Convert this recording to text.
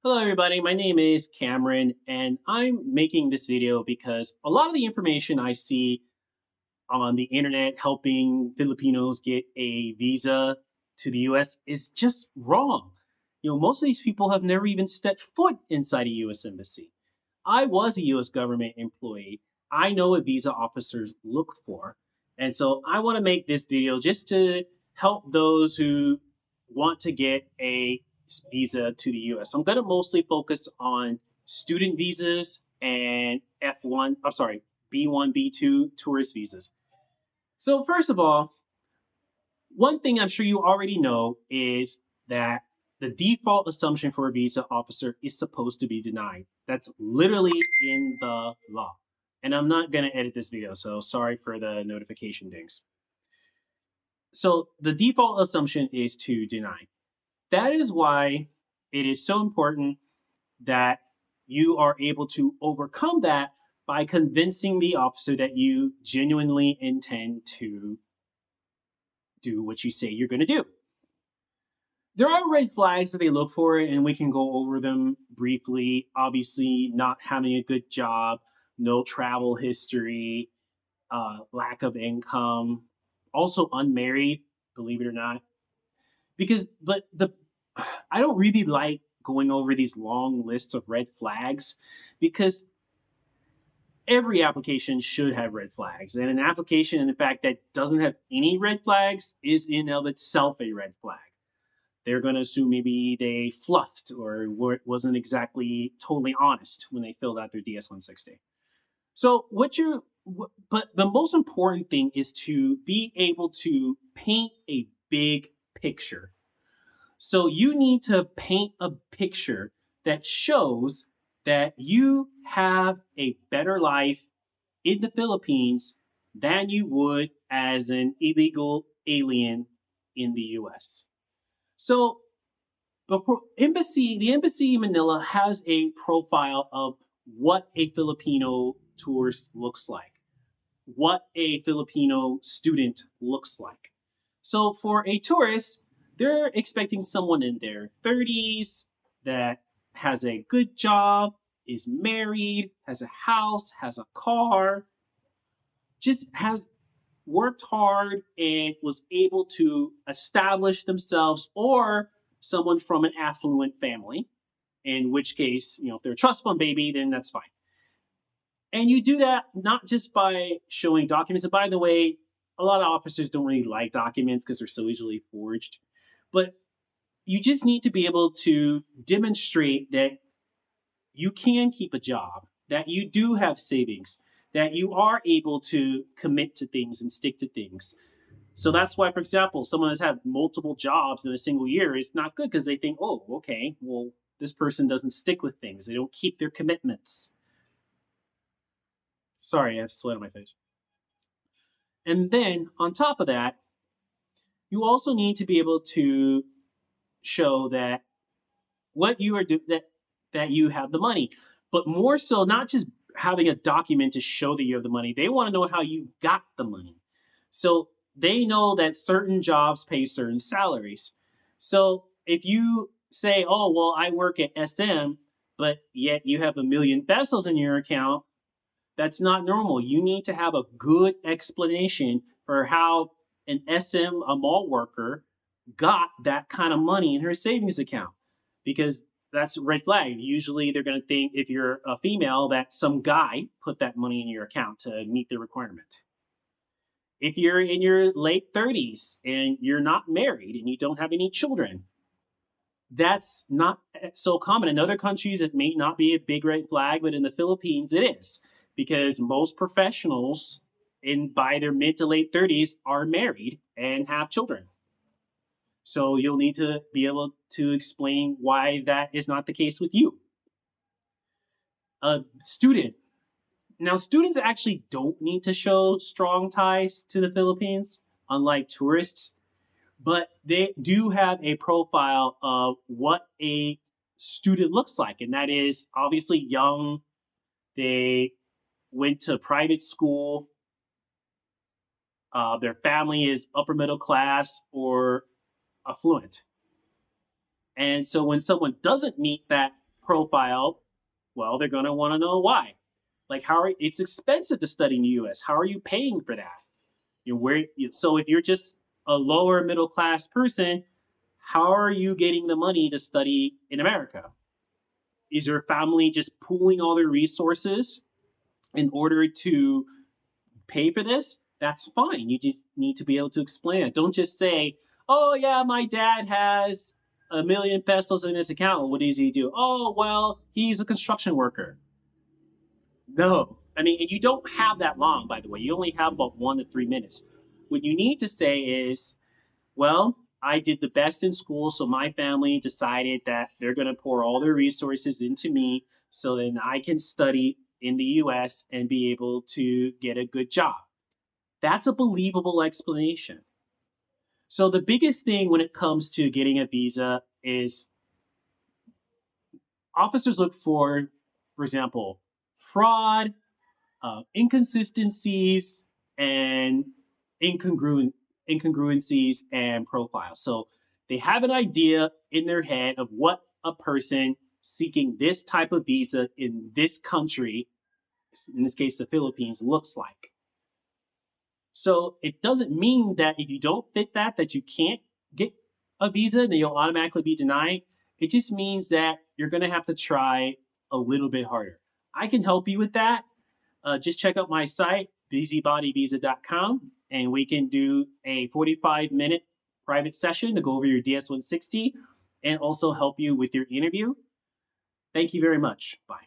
Hello, everybody. My name is Cameron, and I'm making this video because a lot of the information I see on the internet helping Filipinos get a visa to the US is just wrong. Most of these people have never even stepped foot inside a US embassy. I was a US government employee. I know what visa officers look for. And so I want to make this video just to help those who want to get a visa to the US. I'm going to mostly focus on student visas and B1, B2 tourist visas. So, first of all, one thing I'm sure you already know is that the default assumption for a visa officer is supposed to be denied. That's literally in the law. And I'm not going to edit this video, so sorry for the notification dings. So, the default assumption is to deny. That is why it is so important that you are able to overcome that by convincing the officer that you genuinely intend to do what you say you're going to do. There are red flags that they look for, and we can go over them briefly. Obviously, not having a good job, no travel history, lack of income, also unmarried, believe it or not. I don't really like going over these long lists of red flags because every application should have red flags. And an application, in fact, that doesn't have any red flags is in of itself a red flag. They're going to assume maybe they fluffed or wasn't exactly totally honest when they filled out their DS-160. So but the most important thing is to be able to paint a big picture. So you need to paint a picture that shows that you have a better life in the Philippines than you would as an illegal alien in the US. So the embassy in Manila has a profile of what a Filipino tourist looks like, what a Filipino student looks like. So for a tourist, they're expecting someone in their 30s that has a good job, is married, has a house, has a car, just has worked hard and was able to establish themselves, or someone from an affluent family, in which case, if they're a trust fund baby, then that's fine. And you do that not just by showing documents. And by the way, a lot of officers don't really like documents because they're so easily forged. But you just need to be able to demonstrate that you can keep a job, that you do have savings, that you are able to commit to things and stick to things. So that's why, for example, someone that's had multiple jobs in a single year is not good because they think, oh, okay, well, this person doesn't stick with things. They don't keep their commitments. Sorry, I have sweat on my face. And then on top of that, you also need to be able to show that what you are doing, that you have the money, but more so not just having a document to show that you have the money. They want to know how you got the money. So they know that certain jobs pay certain salaries. So if you say, oh, well, I work at SM, but yet you have 1,000,000 pesos in your account, that's not normal. You need to have a good explanation for how an SM, a mall worker, got that kind of money in her savings account, because that's a red flag. Usually they're going to think, if you're a female, that some guy put that money in your account to meet the requirement. If you're in your late 30s and you're not married and you don't have any children, that's not so common. In other countries, it may not be a big red flag, but in the Philippines, it is, because most professionals by their mid to late 30s are married and have children. So you'll need to be able to explain why that is not the case with you. A student. Now, students actually don't need to show strong ties to the Philippines, unlike tourists, but they do have a profile of what a student looks like. And that is obviously young. They went to private school. Their family is upper middle class or affluent. And so when someone doesn't meet that profile, well, they're going to want to know why. Like, it's expensive to study in the U.S. How are you paying for that? So if you're just a lower middle class person, how are you getting the money to study in America? Is your family just pooling all their resources in order to pay for this? That's fine. You just need to be able to explain it. Don't just say, oh, yeah, my dad has $1,000,000 in his account. What does he do? Oh, well, he's a construction worker. No. I mean, and you don't have that long, by the way. You only have about 1 to 3 minutes. What you need to say is, well, I did the best in school, so my family decided that they're going to pour all their resources into me so then I can study in the US and be able to get a good job. That's a believable explanation. So the biggest thing when it comes to getting a visa is officers look for example, fraud, inconsistencies, and incongruencies and profiles. So they have an idea in their head of what a person seeking this type of visa in this country, in this case the Philippines, looks like. So it doesn't mean that if you don't fit that you can't get a visa and you'll automatically be denied. It just means that you're going to have to try a little bit harder. I can help you with that. Just check out my site, busybodyvisa.com, and we can do a 45-minute private session to go over your DS-160 and also help you with your interview. Thank you very much. Bye.